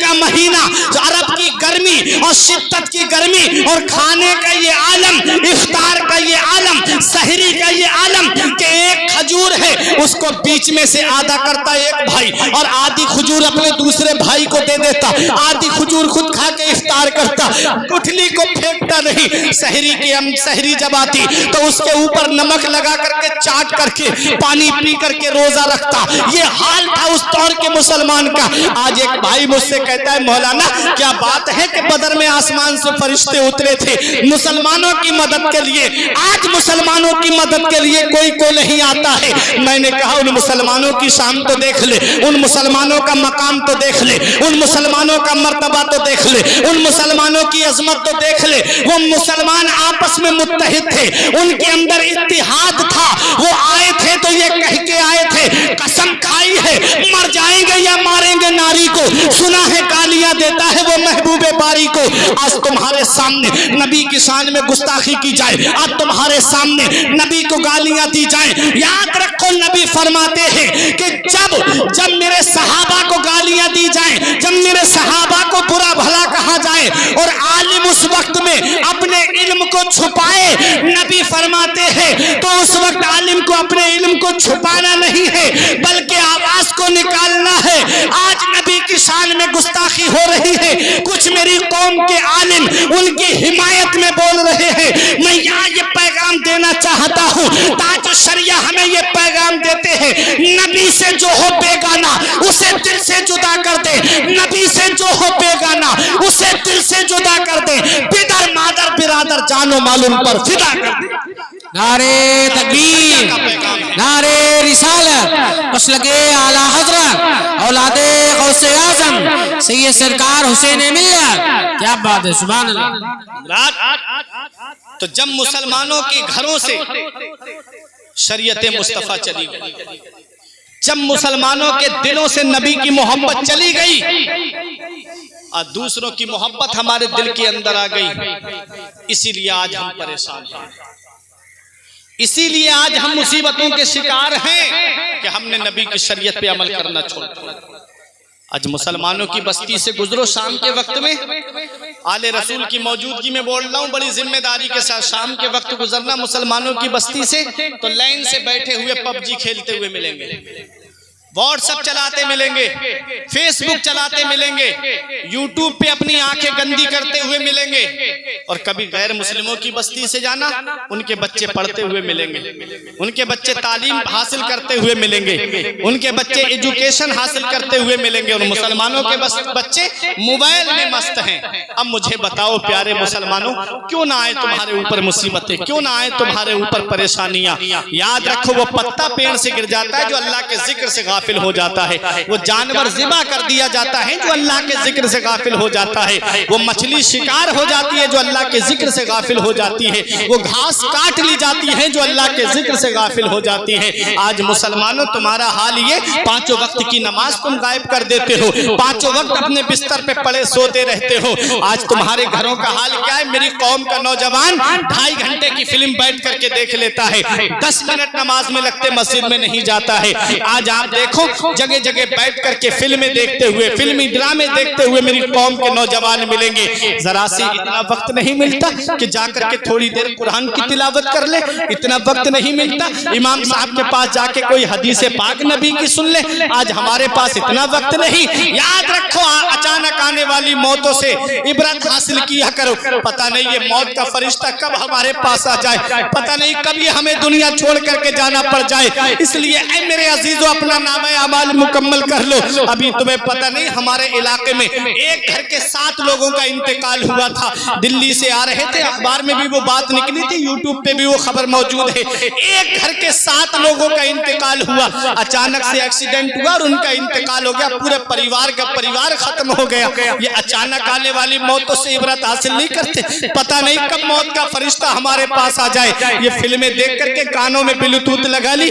کا مہینہ، عرب کی گرمی اور شدت کی گرمی اور کھانے کا یہ عالم، افطار کا یہ عالم، سحری کا یہ عالم کہ ایک کھجور ہے اس کو بیچ میں سے آدھا کرتا ایک بھائی اور آدھی کھجور اپنے دوسرے بھائی کو دے دیتا، آدھی کھجور خود کھا کے افطار کرتا، گٹھلی کو پھینکتا نہیں۔ سحری جب آتی تو اس کے اوپر نمک لگا کر کے چاٹ کر کے پانی پی کر کے روزہ رکھتا۔ یہ حال تھا اس دور کے مسلمان کا۔ آج ایک بھائی مجھ سے کہتا ہے مولانا کیا بات ہے کہ بدر میں آسمان سے فرشتے اترے تھے مسلمانوں کی مدد کے لیے، آج مسلمانوں کی مدد کے لیے کوئی کو نہیں آتا ہے۔ میں نے کہا ان مسلمانوں کی شان تو دیکھ لے، ان مسلمانوں کا مقام تو دیکھ لے، ان مسلمانوں کا مرتبہ تو دیکھ لے، ان مسلمانوں کی عظمت تو دیکھ لے۔ وہ مسلمان آپس میں متحد تھے، ان کے اندر اتحاد تھا، وہ آئے تھے تو یہ کہہ کے آئے تھے قسم کھائی ہے مر جائیں گے یا ماریں گے ناری کو، سنا ہے گالیاں دیتا ہے وہ محبوب باری کو۔ آج تمہارے سامنے نبی کی شان میں گستاخی کی جائے، آج تمہارے سامنے نبی کو گالیاں دی جائیں، یاد رکھو نبی فرماتے ہیں کہ جب میرے صحابہ کو گالیاں دی جائیں، جب میرے صحابہ کو برا بھلا کہا جائے اور عالم اس وقت میں اپنے علم کو چھپائے، نبی فرماتے ہیں تو اس وقت عالم کو اپنے علم کو چھپانا نہیں ہے بلکہ آواز کو نکالنا ہے۔ آج نبی کی شان میں گستاخی ہو رہی ہے، کچھ میری قوم کے عالم ان کی حمایت میں بول رہے ہیں۔ میں یہاں یہ پیغام دینا چاہتا ہوں، تاج شریعہ ہمیں یہ پیغام دیتے ہیں نبی سے جو ہو بیگانہ اسے دل سے جدا کر دے، نبی سے جو ہو بیگانہ اسے دل سے جدا کر دے، پدر مادر برادر جان و مال ان پر فدا کر دے۔ نعرے تکبیر، نعرے رسالت، مسلک اعلی حضرت اولاد غوث اعظم سید سرکار حسین ملت، کیا بات ہے، سبحان اللہ۔ تو جب مسلمانوں کے گھروں سے شریعت مصطفیٰ چلی گئی، جب مسلمانوں کے دلوں سے نبی کی محبت چلی گئی اور دوسروں کی محبت ہمارے دل کے اندر آ گئی، اسی لیے آج ہم پریشان ہیں، اسی لیے آج ہم مصیبتوں کے شکار ہیں کہ ہم نے نبی کی شریعت پہ عمل کرنا چھوڑ دیا۔ آج مسلمانوں کی بستی سے گزرو شام کے وقت میں، آل رسول کی موجودگی میں بول رہا ہوں، بڑی ذمہ داری کے ساتھ شام کے وقت گزرنا مسلمانوں کی بستی سے تو لائن سے بیٹھے ہوئے پب جی کھیلتے ہوئے ملیں گے، واٹس ایپ چلاتے ملیں گے، فیس بک چلاتے ملیں گے، یوٹیوب پہ اپنی آنکھیں گندی کرتے ہوئے ملیں گے، اور کبھی غیر مسلموں کی بستی سے جانا ان کے بچے پڑھتے ہوئے ملیں گے، ان کے بچے تعلیم حاصل کرتے ہوئے ملیں گے، ان کے بچے ایجوکیشن حاصل کرتے ہوئے ملیں گے، اور مسلمانوں کے بچے موبائل میں مست ہیں۔ اب مجھے بتاؤ پیارے مسلمانوں، کیوں نہ آئے تمہارے اوپر مصیبتیں، کیوں نہ آئے تمہارے اوپر پریشانیاں؟ یاد رکھو وہ پتا پیڑ سے گر جاتا ہے جو اللہ کے ذکر سے غافل ہو جاتا ہے، وہ جانور ذبح کر دیا جاتا ہے جو اللہ کے ذکر سے غافل ہو جاتا ہے، وہ مچھلی شکار ہو جاتی ہے جو اللہ کے ذکر سے غافل ہو جاتی ہے، وہ گھاس کاٹ لی جاتی ہے جو اللہ کے ذکر سے غافل ہو جاتی ہے۔ آج مسلمانوں تمہارا حال یہ، پانچوں وقت کی نماز تم غائب کر دیتے ہو، پانچوں وقت اپنے بستر پہ پڑے سوتے رہتے ہو۔ آج تمہارے گھروں کا حال کیا ہے؟ میری قوم کا نوجوان 2.5 گھنٹے کی فلم بیٹھ کر کے دیکھ لیتا ہے، 10 منٹ نماز میں لگتے مسجد میں نہیں جاتا ہے۔ آج آپ دیکھو جگہ جگہ بیٹھ کر کے فلمیں دیکھتے ہوئے، فلمی ڈرامے دیکھتے ہوئے میری قوم کے نوجوان ملیں گے۔ ذرا سی اتنا وقت نہیں ملتا کہ جا کر کے تھوڑی دیر قرآن کی تلاوت کر لے، اتنا وقت نہیں ملتا امام صاحب کے پاس جا کے کوئی حدیث پاک نبی کی سن لے، آج ہمارے پاس اتنا وقت نہیں۔ یاد رکھو اچانک آنے والی موتوں سے عبرت حاصل کیا کرو، پتہ نہیں یہ موت کا فرشتہ کب ہمارے پاس آ جائے، پتہ نہیں کب یہ ہمیں دنیا چھوڑ کر کے جانا پڑ جائے۔ اس لیے اے میرے عزیزو اپنا نامہ اعمال مکمل کر لو۔ ابھی تمہیں پتہ نہیں ہمارے علاقے میں ایک گھر کے 7 لوگوں کا انتقال ہوا تھا، دلی سے آ رہے تھے، اخبار میں بھی وہ بات نکلی تھی، یوٹیوب پہ بھی وہ خبر موجود ہے۔ ایک گھر کے 7 لوگوں کا انتقال ہوا، اچانک سے ایکسیڈنٹ ہوا اور ان کا انتقال ہو گیا، پورے پریوار کا پریوار ختم ہو گیا۔ یہ اچانک آنے والی موتوں سے عبرت حاصل نہیں کرتے، پتہ نہیں کب موت کا فرشتہ ہمارے پاس آ جائے۔ یہ فلمیں دیکھ کر کے کانوں میں بلوٹوتھ لگا لی،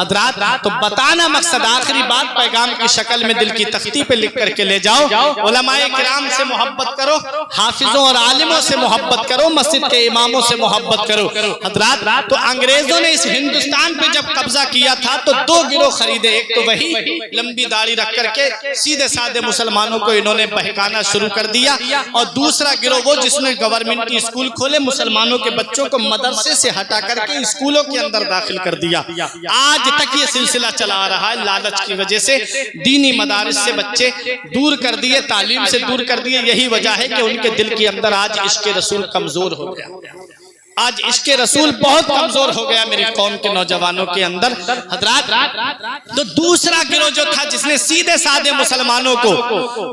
حضرات تو بتانا مقصد، آخری بات پیغام کی شکل میں دل کی تختی پہ لکھ کر کے لے جاؤ، علماء کرام سے محبت کرو، حافظوں اور عالموں سے محبت کرو، مسجد کے اماموں سے محبت کرو۔ حضرات تو انگریزوں نے اس ہندوستان پہ جب قبضہ کیا تھا تو دو گروہ خریدے، ایک تو وہی لمبی داڑھی رکھ کر کے سیدھے سادے مسلمانوں کو انہوں نے بہکانا شروع کر دیا، اور دوسرا گروہ وہ جس نے گورنمنٹ کی اسکول کھولے، مسلمانوں کے بچوں کو مدرسے سے ہٹا کر کے اسکولوں کے اندر داخل کر دیا۔ آج تک یہ سلسلہ چلا آ رہا ہے، لالچ کی وجہ سے دینی مدارس سے بچے دور کر دیے، تعلیم سے دور کر دیے۔ یہی وجہ ہے کہ ان کے دل کے اندر آج عشق رسول کمزور ہو گیا، آج عشق رسول بہت کمزور ہو گیا میری قوم کے نوجوانوں کے اندر۔ حضرات تو دوسرا گروہ جو تھا جس نے سیدھے سادے مسلمانوں کو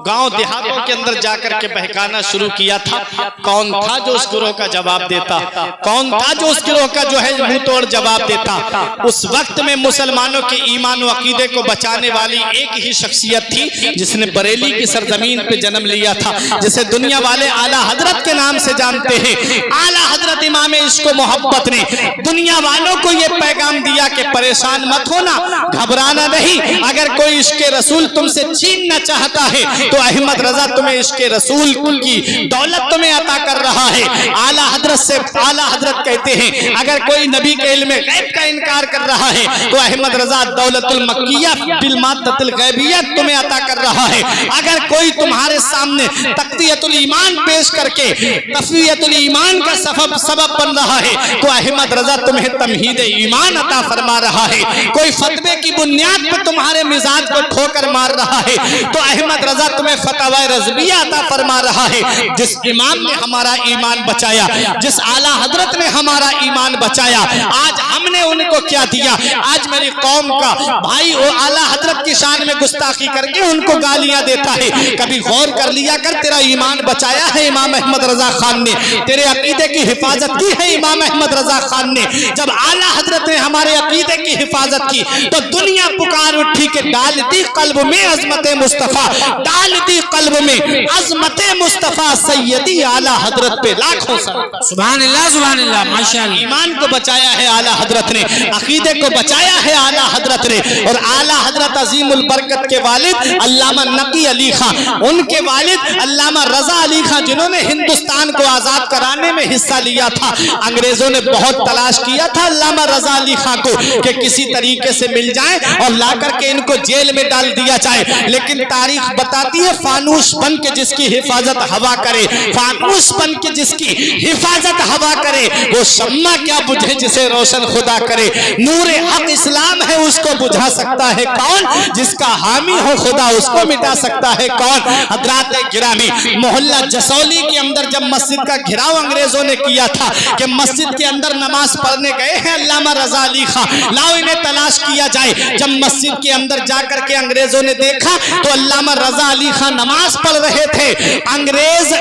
گاؤں دیہاتوں کے اندر جا کر کے بہکانا شروع کیا تھا، کون تھا جو اس گروہ کا جواب دیتا؟ کون تھا جو اس گروہ کا جو ہے منہ توڑ جواب دیتا؟ اس وقت میں مسلمانوں کے ایمان و عقیدے کو بچانے والی ایک ہی شخصیت تھی جس نے بریلی کی سرزمین پہ جنم لیا تھا، جسے دنیا والے اعلیٰ حضرت کے نام سے جانتے ہیں۔ اعلیٰ حضرت امام عشق و محبت نے دنیا والوں کو یہ پیغام دیا کہ پریشان مت ہونا، گھبرانا نہیں، اگر کوئی عشق رسول تم سے چھیننا چاہتا ہے تو احمد رضا تمہیں عشق رسول کی دولت تمہیں عطا کر رہا ہے۔ اعلیٰ حضرت سے اعلیٰ حضرت کہتے ہیں اگر کوئی نبی کے علم غیب کا انکار کر رہا ہے تو احمد رضا دولت المکیہ بالمادۃ الغیبیہ تمہیں عطا کر رہا ہے۔ اگر کوئی تمہارے سامنے تقویت الایمان پیش کر کے تقویت الایمان کا سبب بن رہا ہے تو احمد رضا تمہیں تمہید ایمان عطا فرما رہا ہے۔ کوئی فتوے کی بنیاد پر تمہارے مزاج کو ٹھوکر مار رہا ہے تو احمد رضا تمہیں فتوی رضویہ عطا فرما رہا ہے۔ جس امام نے ہمارا ایمان بچایا، جس اعلیٰ حضرت نے ہمارا ایمان بچایا، آج ہم نے ان کو کیا دیا؟ آج میری قوم کا بھائی وہ اعلیٰ حضرت کی شان میں گستاخی کر کے ان کو گالیاں دیتا ہے۔ کبھی غور کر لیا کر، تیرا ایمان بچایا ہے امام احمد رضا خان نے، تیرے عقیدے کی حفاظت کی ہے امام احمد رضا خان نے۔ جب اعلیٰ حضرت نے ہمارے عقیدے کی حفاظت کی تو دنیا پکار اٹھی کہ ڈال دی قلب میں عظمت مصطفیٰ، ڈال دی قلب میں عظمت مصطفیٰ، سیدی اعلیٰ حضرت پہ لاکھوں سلام۔ سبحان اللہ سبحان اللہ، ماشاءاللہ۔ ایمان کو بچایا ہے اعلیٰ حضرت نے، عقیدے کو بچایا ہے اعلیٰ حضرت نے، اور اعلیٰ حضرت عظیم البرکت کے والد علامہ نقی علی خان، ان کے والد علامہ رضا علی خان جنہوں نے ہندوستان کو آزاد کرانے میں حصہ لیا تھا، انگریزوں نے بہت تلاش کیا تھا علامہ رضا علی خان کو کہ کسی طریقے سے مل جائیں اور لا کر کے ان کو جیل میں ڈال دیا جائے، لیکن تاریخ بتاتی ہے فانوس بن کے جس کی حفاظت ہوا کرے، فانوس بن کے جس کی حفاظت ہوا کرے، وہ شمع کیا بجھے جسے روشن خدا کرے۔ نور حق اسلام ہے اس کو بجھا سکتا ہے کون؟ جس کا حامی ہو خدا اس کو مٹا سکتا ہے کون؟ حضرات گرامی، محلہ جسولی کے اندر جب مسجد کا گھراؤ انگریزوں نے کیا تھا کہ مسجد کے اندر نماز پڑھنے گئے ہیں علامہ رضا علی خان، لاؤ انہیں تلاش کیا جائے۔ جب مسجد کے اندر جا کر کے انگریزوں نے دیکھا تو علامہ رضا علی خان نماز پڑھ رہے تھے، انگریز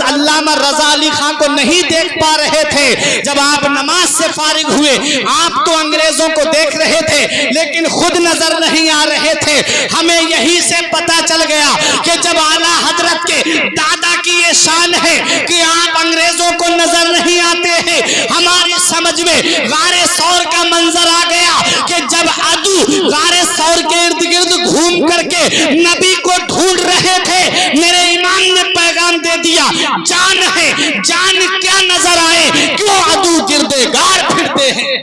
علامہ رضا علی خان کو نہیں دیکھ پا رہے تھے۔ جب آپ نماز سے فارغ ہوئے، آپ تو انگریزوں کو دیکھ رہے تھے لیکن خود نظر نہیں آ رہے تھے۔ ہمیں یہی سے پتا چل گیا کہ جب اعلیٰ حضرت کے دادا کی یہ شان ہے کہ آپ انگریزوں کو نظر نہیں آتے ہیں، ہماری سمجھ میں غار ثور کا منظر آ گیا کہ جب عدو غار ثور کے ارد گرد گھوم کر کے نبی کو ڈھونڈ رہے تھے، میرے امام نے پیغام دے دیا جان ہے، جان کیا نظر آئے، کیوں عدو گردے گار پھرتے ہیں؟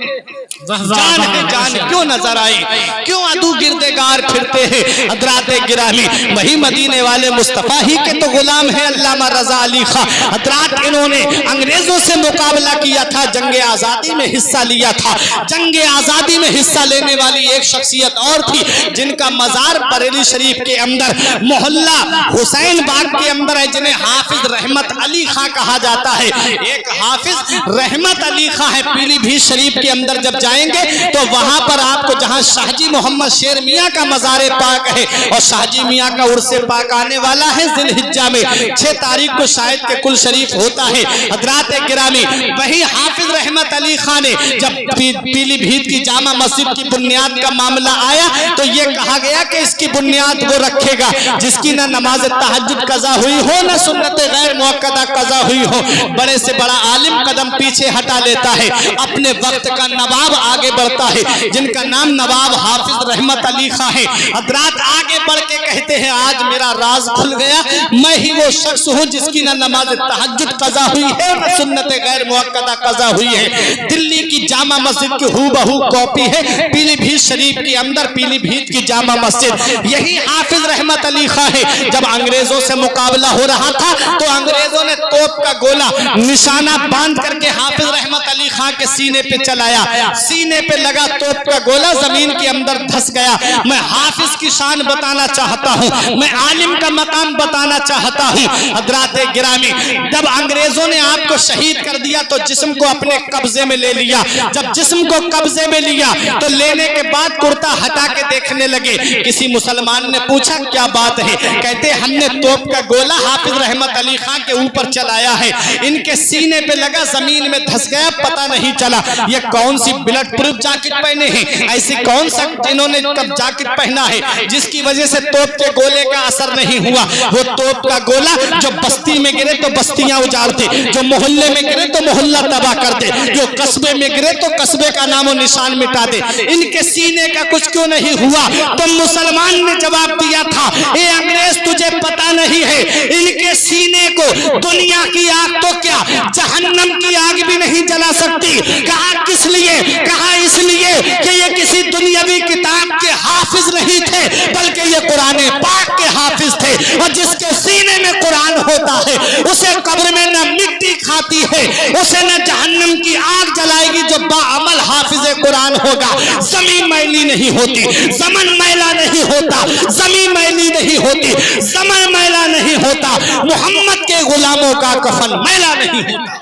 جان ہے، جان کیوں نظر آئی، کیوں عدو گردے گار پھرتے ہیں؟ حضرات گرامی، وہی مدینے والے مصطفیٰ ہی کے تو غلام ہے علامہ رضا علی خان۔ حضرات انہوں نے انگریزوں سے مقابلہ کیا تھا، جنگ آزادی میں حصہ لیا تھا۔ جنگ آزادی میں حصہ لینے والی ایک شخصیت اور تھی جن کا مزار بریلی شریف کے اندر محلہ حسین باغ کے اندر ہے، جنہیں حافظ رحمت علی خان کہا جاتا ہے۔ ایک حافظ رحمت علی خان ہے، پیلی بھیت شریف کے اندر جب جائیں گے تو وہاں پر آپ کو جہاں شاہ جی محمد شیر میاں کا مزار پاک ہے، اور شاہ جی میاں کا عرس پاک آنے والا ہے ذی الحجہ میں، 6 تاریخ کو شاید کے کل شریف ہوتا ہے۔ حضرات گرامی، وہی حافظ رحمت علی خان نے جب پیلی بھیت کی جامع مسجد کی بنیاد کا معاملہ آیا تو یہ کہا گیا کہ اس کی بنیاد وہ رکھے گا جس کی نہ نماز تہجد قضا ہوئی ہو، نہ سنت غیر موقدہ قضا ہوئی ہو۔ بڑے سے بڑا عالم قدم پیچھے ہٹا لیتا ہے، اپنے وقت کا نواب آگے بڑھتا ہے جن کا نام نواب حافظ رحمت علی خان ہے. حضرات آگے بڑھ کے کہتے ہیں آج میرا راز کھل گیا, میں ہی وہ شخص ہوں جس کی نہ نماز تہجد قضا ہوئی ہے نہ سنت غیر موقدہ قضا ہوئی ہے. دلی کی جامع مسجد کی ہو بہو کاپی ہے پیلی بھیت شریف کے اندر, پیلی بھیت کی جامع مسجد یہی حافظ رحمت علی خان ہے. جب انگریزوں سے مقابلہ ہو رہا تھا تو انگریزوں نے توپ کا گولہ نشانہ باندھ کر کے حافظ رحمت علی خان کے سینے پہ چلایا, سینے پہ لگا توپ کا گولہ زمین کے اندر دھس گیا. میں حافظ کی شان بتانا چاہتا ہوں, میں عالم کا مقام بتانا چاہتا ہوں. حضرات گرامی, جب انگریزوں نے آپ کو شہید کر دیا تو جسم کو اپنے قبضے میں لے لیا. جب جسم کو قبضے میں لیا تو لینے کے بعد کرتا ہٹا کے دیکھنے لگے. کسی مسلمان نے پوچھا کیا بات ہے؟ کہتے ہم نے توپ کا گولہ حافظ رحمت علی خان کے اوپر چلایا ہے, ان کے سینے پہ لگا زمین میں دھس گیا, پتہ نہیں چلا. یہ کون سی بلٹ پروف جاکٹ پہنے ہیں, ایسی کون سا جنہوں نے کب جاکٹ پہنا ہے جس کی وجہ سے توپ کے گولے کا اثر نہیں ہوا. وہ توپ کا گولہ جو بستی میں گرے تو بستیاں اجاڑ دے, جو محلے میں گرے تو محلہ تباہ کر دے, جو قصبے میں گرے تو قصبے کا نام و نشان مٹا دے. ان کے سینے کا کچھ کیوں نہیں ہوا؟ تو مسلمان نے جواب دیا تھا اے انگریز تجھے پتا نہیں ہے, ان کے سینے کو دنیا کی آگ تو کیا جہنم کی آگ بھی نہیں جلا سکتی. کہا کس لیے؟ کہا اس لیے کہ یہ کسی دنیاوی کتاب کے حافظ نہیں تھے بلکہ یہ قرآن پاک کے حافظ تھے, اور جس کے سینے میں قرآن ہوتا ہے اسے قبر میں نہ مٹی کھاتی ہے, اسے نہ جہنم کی آگ جلائے گی. جو باعمل حافظ قرآن ہوگا زمین میلی نہیں ہوتی, زمن میلا نہیں ہوتا, زمین میلی نہیں ہوتی, زمن میلا نہیں ہوتا, محمد کے غلاموں کا کفن میلا نہیں ہوتا.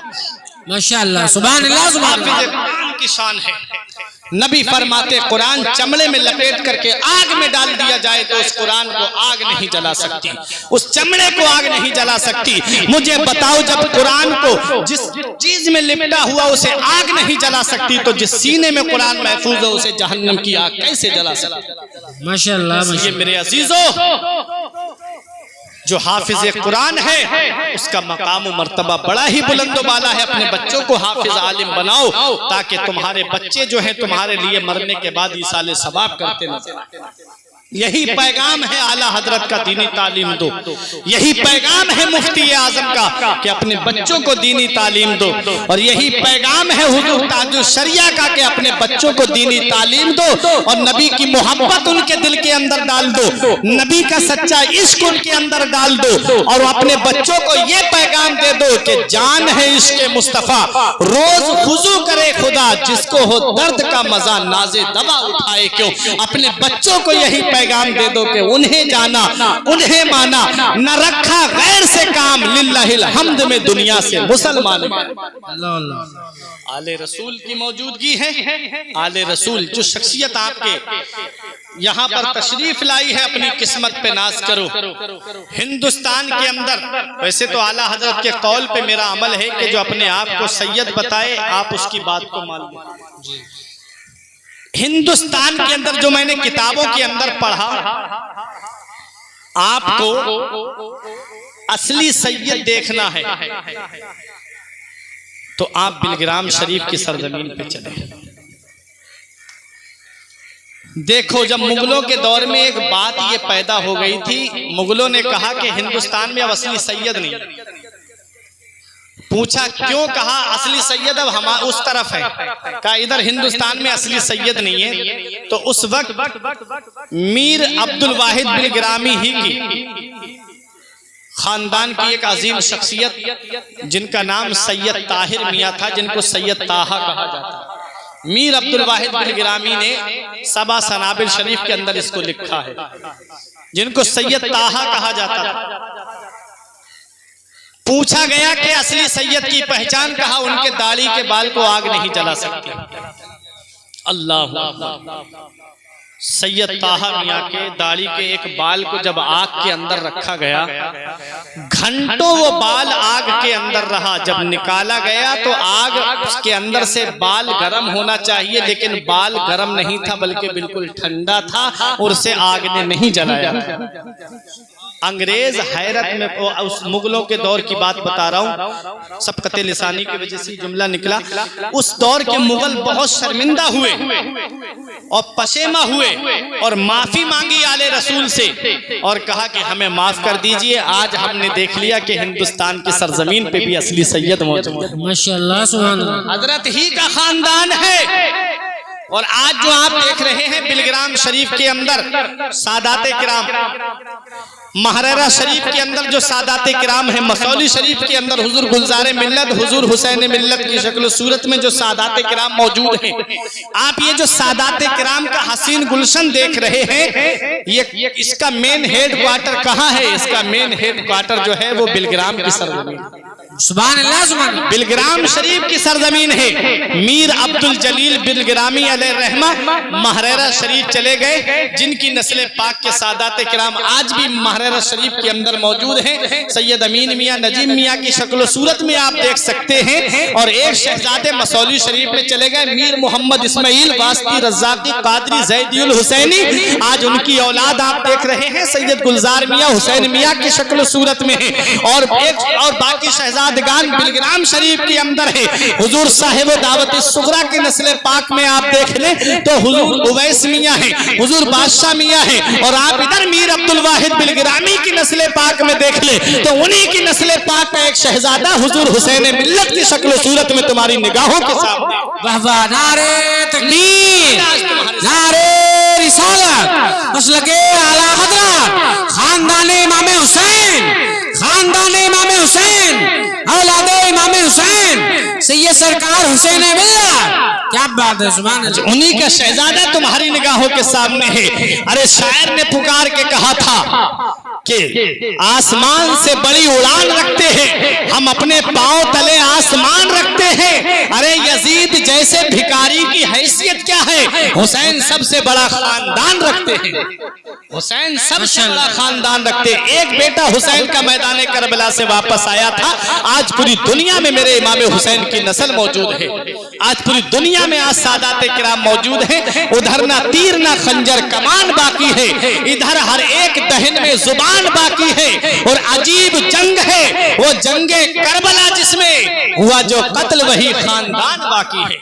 ماشاءاللہ, سبحان اللہ, سبحان اللہ. حافظ قرآن کی شان ہے. نبی فرماتے قرآن چمڑے میں لپیٹ کر کے آگ میں ڈال دیا جائے تو اس قرآن کو آگ نہیں جلا سکتی, اس چمڑے کو آگ نہیں جلا سکتی. مجھے بتاؤ جب قرآن کو جس چیز میں لپٹا ہوا اسے آگ نہیں جلا سکتی تو جس سینے میں قرآن محفوظ ہے اسے جہنم کی آگ کیسے جلا سکتی؟ ماشاءاللہ, یہ میرے عزیزو جو حافظ قرآن ہے اس کا مقام و مرتبہ بڑا ہی بلند و بالا ہے. اپنے بچوں کو حافظ عالم بناؤ تاکہ تمہارے بچے جو ہیں تمہارے لیے مرنے کے بعد ایصال ثواب کرتے نظر آئیں. یہی پیغام ہے اعلیٰ حضرت کا, دینی تعلیم دو. یہی پیغام ہے مفتی اعظم کا کہ اپنے بچوں کو دینی تعلیم دو, اور یہی پیغام ہے حضور تاج الشریعہ کا کہ اپنے بچوں کو دینی تعلیم دو اور نبی کی محبت ان کے دل کے اندر ڈال دو, نبی کا سچا عشق ان کے اندر ڈال دو, اور اپنے بچوں کو یہ پیغام دے دو کہ جان ہے عشق مصطفیٰ, روز خضو کرے خدا, جس کو ہو درد کا مزہ ناز دوا اٹھائے کیوں. اپنے بچوں کو یہی پیغام دے دو کہ انہیں جانا انہیں مانا, نہ رکھا غیر سے کام, للہ الحمد میں دنیا سے مسلمان. آل رسول کی موجودگی ہے. آل رسول جو شخصیت آپ کے یہاں پر تشریف لائی ہے اپنی قسمت پہ ناز کرو. ہندوستان کے اندر ویسے تو اعلیٰ حضرت کے قول پہ میرا عمل ہے کہ جو اپنے آپ کو سید بتائے آپ اس کی بات کو مان لیں. ہندوستان کے اندر جو میں نے کتابوں کے اندر پڑھا, آپ کو اصلی سید دیکھنا ہے تو آپ بلگرام شریف کی سرزمین پہ چلیں. دیکھو جب مغلوں کے دور میں ایک بات یہ پیدا ہو گئی تھی, مغلوں نے کہا کہ ہندوستان میں اب اصلی سید نہیں. پوچھا کیوں؟ کہا اصلی سید اب ہم اس طرف ہے. کہا ادھر ہندوستان میں اصلی سید نہیں ہے. تو اس وقت میر عبد الواحد بلگرامی ہی کی خاندان کی ایک عظیم شخصیت جن کا نام سید طاہر میاں تھا, جن کو سید طاہا کہا جاتا ہے. میر عبد الواحد بلگرامی نے سبا سنابل شریف کے اندر اس کو لکھا ہے, جن کو سید طاہا کہا جاتا تھا. پوچھا گیا کہ اصلی سید کی پہچان, کہا ان کے داڑھی کے بال کو آگ نہیں جلا سکتی. اللہ, سید طاہا میاں کے داڑھی کے ایک بال کو جب آگ کے اندر رکھا گیا, گھنٹوں وہ بال آگ کے اندر رہا. جب نکالا گیا تو آگ اس کے اندر سے, بال گرم ہونا چاہیے لیکن بال گرم نہیں تھا بلکہ بالکل ٹھنڈا تھا, اور اسے آگ نے نہیں جلایا. انگریز حیرت میں، اس مغلوں کے دور کی بات بتا رہا ہوں، سبقت لسانی کی وجہ سے جملہ نکلا، اس دور کے مغل بہت شرمندہ ہوئے اور پشیماں ہوئے اور معافی مانگی آل رسول سے اور کہا کہ ہمیں معاف کر دیجئے، آج ہم نے دیکھ لیا کہ ہندوستان کی سرزمین پہ بھی اصلی سید موجود ہے، ماشاءاللہ سبحان اللہ، حضرت ہی کا خاندان ہے۔ اور آج جو آپ دیکھ رہے ہیں بلگرام شریف کے اندر سادات کرام، محررہ شریف کے اندر جو سادات کرام ہیں، مسولی شریف کے اندر حضور گلزار ملت، حضور حسین ملت کی شکل و صورت میں جو سادات کرام موجود ہیں، آپ یہ جو سادات کرام کا حسین گلشن دیکھ رہے ہیں، یہ اس کا مین ہیڈ کوارٹر کہاں ہے؟ اس کا مین ہیڈ کوارٹر جو ہے وہ بلگرام کی سرزمین، سبحان اللہ سبحان اللہ، بلگرام شریف کی سرزمین ہے۔ میر عبدالجلیل بلگرامی علیہ الرحمہ محررہ شریف چلے گئے، جن کی نسل پاک کے سادات کرام آج بھی محررہ شریف کے اندر موجود ہیں۔ سید امین میاں، نجیم میاں کی شکل و صورت میں آپ دیکھ سکتے ہیں، اور ایک شہزادے مسولی شریف میں چلے گئے، میر محمد اسماعیل واسطی رزاقی قادری زیدی الحسینی، آج ان کی اولاد آپ دیکھ رہے ہیں، سید گلزار میاں، حسین میاں کی شکل و صورت میں ہیں، اور باقی شہزادگان بلگرام شریف کے اندر ہے۔ حضور صاحب دعوت الصغریٰ کی نسل پاک میں آپ دیکھ لیں تو حضور اویس میاں ہیں، حضور بادشاہ میاں ہیں، اور آپ ادھر میر عبدالواحد بلگرامی کی نسل پاک میں دیکھ لیں تو انہی کی نسل پاک کا ایک شہزادہ حضور حسین ملت کی شکل و صورت میں تمہاری نگاہوں کے سامنے۔ واہ واہ، نعرہ تکبیر، نعرہ رسالت، مسلک اعلی حضرت، خاندان امام حسین، خاندان امام حسین، اولاد امام حسین، سید سرکار حسین ملت، کیا بات ہے، سبحان اللہ، انہی کا شہزادہ تمہاری نگاہوں کے سامنے ہے۔ ارے شاعر نے پکار کے کہا تھا کہ آسمان سے بڑی اڑان رکھتے ہیں ہم، اپنے پاؤں تلے آسمان رکھتے ہیں۔ ارے یزید جیسے بھکاری کی حیثیت کیا ہے، حسین سب سے بڑا خاندان رکھتے ہیں، حسین سب سے بڑا خاندان رکھتے ہیں۔ ایک بیٹا حسین کا میدان کربلا سے واپس آیا تھا، آج پوری دنیا میں میرے امام حسین کی نسل موجود ہے، آج پوری دنیا میں آج سادات کرام موجود ہیں۔ ادھر نہ تیر نہ خنجر کمان باقی ہے، ادھر ہر ایک دہن میں زبان باقی ہے، اور عجیب جنگ ہے وہ جنگ کربلا جس میں ہوا جو قتل وہی خاندان باقی ہے،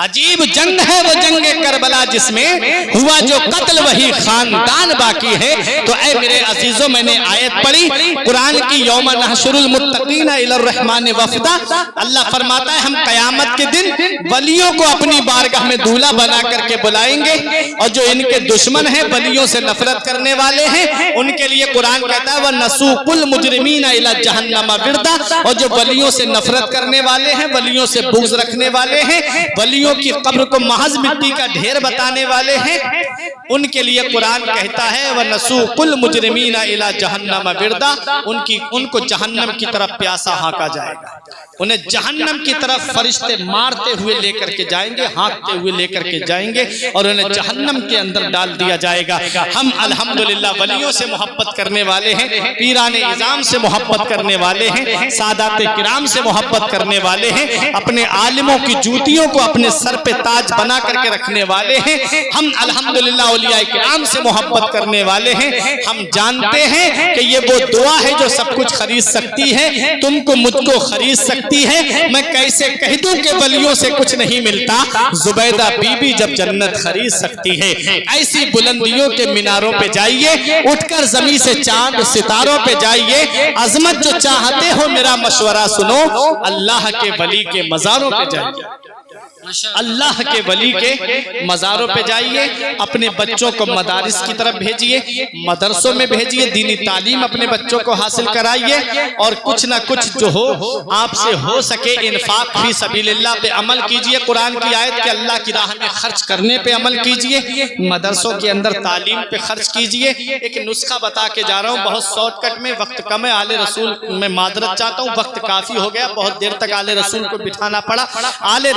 عجیب جنگ ہے وہ جنگ کربلا جس میں ہوا جو قتل وہی خاندان باقی ہے۔ تو اے میرے عزیزوں، میں نے آیت پڑھی قرآن کی، یوم نحشر المتقین الی الرحمن وفدا، اللہ فرماتا ہے ہم قیامت کے دن ولیوں کو اپنی بارگاہ میں دولہا بنا کر کے بلائیں گے، اور جو ان کے دشمن ہیں، ولیوں سے نفرت کرنے والے ہیں، ان کے لیے قرآن کہتا ہے وَنَسُوقُ الْمُجْرِمِينَ إِلَى جَهَنَّمَ وِرْدًا، اور جو ولیوں سے نفرت کرنے والے ہیں، ولیوں سے بغض رکھنے والے ہیں، ولیوں کی قبر کو محض مٹی کا ڈھیر بتانے والے ہیں، ان کے لیے قرآن کہتا ہے وَنَسُوقُ الْمُجْرِمِينَ إِلَى جَهَنَّمَ وِرْدًا، ان کو جہنم کی طرف پیاسا ہانکا جائے گا، انہیں جہنم کی طرف فرشتے مارتے ہوئے لے کر کے جائیں گے، ہانکتے ہوئے لے کر کے جائیں گے، اور انہیں جہنم کے اندر ڈال دیا جائے گا۔ ہم الحمدللہ ولیوں سے محبت کرنے والے ہیں، پیران اعظام سے محبت کرنے والے ہیں، سادات کرام سے محبت کرنے والے ہیں، اپنے عالموں کی جوتیوں کو اپنے سر پہ تاج بنا کر کے رکھنے والے ہیں، ہم الحمدللہ اولیاء کرام سے محبت کرنے والے ہیں۔ ہم جانتے ہیں کہ یہ وہ دعا ہے جو سب کچھ خرید سکتی ہے، تم کو مجھ کو خرید سکتی ہے، میں کیسے کہہ دوں کہ ولیوں سے کچھ نہیں ملتا، زبیدہ بی بی جب جنت خرید سکتی ہے۔ ایسی بلندیوں کے میناروں پہ جائیے، اٹھ کر زمین سے چاند ستاروں پہ جائیے، عظمت جو چاہتے ہو میرا مشورہ سنو، اللہ کے ولی کے مزاروں پہ جائیے، اللہ کے ولی کے مزاروں پہ جائیے، اپنے بچوں کو مدارس کی طرف بھیجیے، مدرسوں میں بھیجیے، دینی تعلیم اپنے بچوں کو حاصل کرائیے، اور کچھ نہ کچھ جو ہو آپ سے ہو سکے انفاق فی سبیل اللہ پہ عمل کیجیے، قرآن کی آیت کہ اللہ کی راہ میں خرچ کرنے پہ عمل کیجیے، مدرسوں کے اندر تعلیم پہ خرچ کیجیے۔ ایک نسخہ بتا کے جا رہا ہوں، بہت شارٹ کٹ میں، وقت کم ہے، آل رسول میں معذرت چاہتا ہوں، وقت کافی ہو گیا، بہت دیر تک آل رسول کو بٹھانا پڑا۔ آل